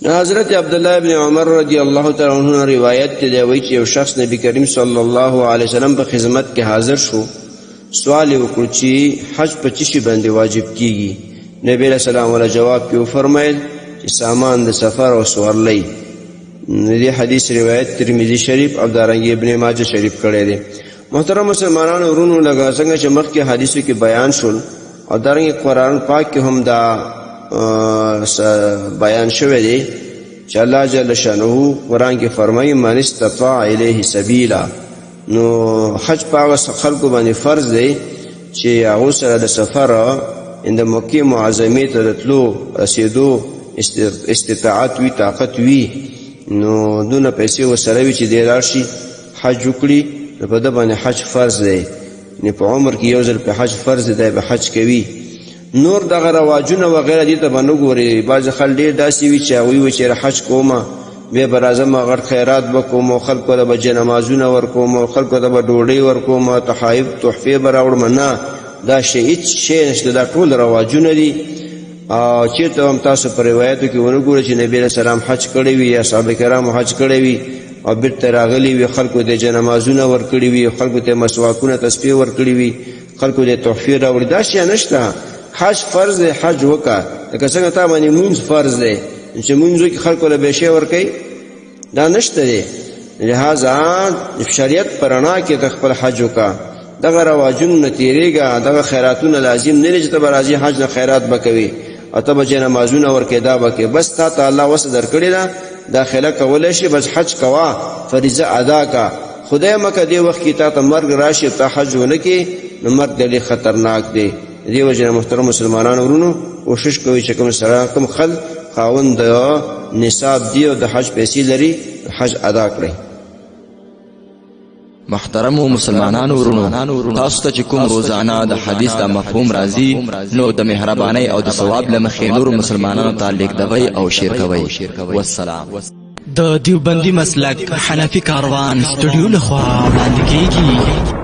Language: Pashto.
حضرت عبدالله ابن عمر رضی الله تعالی عنہ روایت دی وی چې یو شخص نبی کریم صلی الله علیه وسلم په خدمت کې حاضر شو. سوال وکړ چې حج په چی شي باندې واجب کیږي؟ نبی علیہ السلام ولا جواب کې فرمایل چې سامان د سفر او سوارلۍ. دې حدیث روایت ترمذی شریف او دارنګ ابن ماجه شریف کړی دی. محترم مسلمانانو ورونو، لکه څنګه چې مخکې حدیثو کې بیان شول او دارنګ قرآن پاک کې هم دا بیان شوی دی چې الله جل شانه قرآن کې فرمایي من استطاع الیه سبیلا. نو حج په هغه خلکو باندې فرض دی چې هغو سره د سفر د مکې معظمې ته د تلو رسېدو استطاعت وي، طاقت وي، نو دونه پیسې ورسره وي چې دی لاړ شي حج وکړي، نو په ده باندې حج فرض دی. یعنې په عمر کې یو ځل په حج فرض دی، به حج کوي. نور دغه رواجونه وغیره دې ته به نه ګوري. بعضې خلک ډېر داسې وي چې هغوی وایي چې حج کومه بیا به راځم غټ خیرات به کوم او خلکو ته به جنمازونه ورکوم او خلکو ته به ډوډۍ ورکوم او تحایف تحفې به راوړم. نه، دا شی هېڅ شی نشته، دا ټول رواجونه دي. او چېرته هم تاسو په روایتو کې ونه ګورئ چې نبي علیه السلام حج کړی وي، اصحاب کرامو حج کړی وي او بیرته راغلي وي، خلکو ته جنمازونه ورکړي وي، خلکو ته مسواکونه تسبیح ورکړي وي، خلکو ته تحفې راوړي. دا شی نشته. حج فرض دی، حج وکړه. لکه څنګه تا باندې مونځ فرض دی چې مونځ وکړي خلکو له بې شی ورکوي، دا نشته دی. لہذا شریعت په رڼا کې د خپل حج وکړه. دغه رواجونه نه تېرېږه، دغه خیراتونه لازم نه دي چې ته به راځې حج نه خیرات به کوي او ته به جنمازونه ورکوې، دا به کوې. بس تا ته الله وسه درکړې ده، داخله کولی شي، بس حج کوه، فریضه ادا کا. خدای مکه دې وخت کې تا ته مرګ راشي، تا حج ونه کړې، نو مرګ ډېر خطرناک دی. دې وجې نه محترم مسلمانانو ورونو، کوشش کوئ چې کوم سره کوم خلک خاوند د نصاب دی او د حج پیسې لري، حج ادا کړئ. محترم مسلمانانو ورونو، تاسو ته چې کوم روزانه د حدیث د مفهوم راځي، نو د مهربانۍ او د ثواب له مخې نور مسلمانانو ته لیږدوئ او شیر کوئ. والسلام. د دیوبندي مسلک حنفي کاروان سټوډیو لخوا وړاندې کیږي.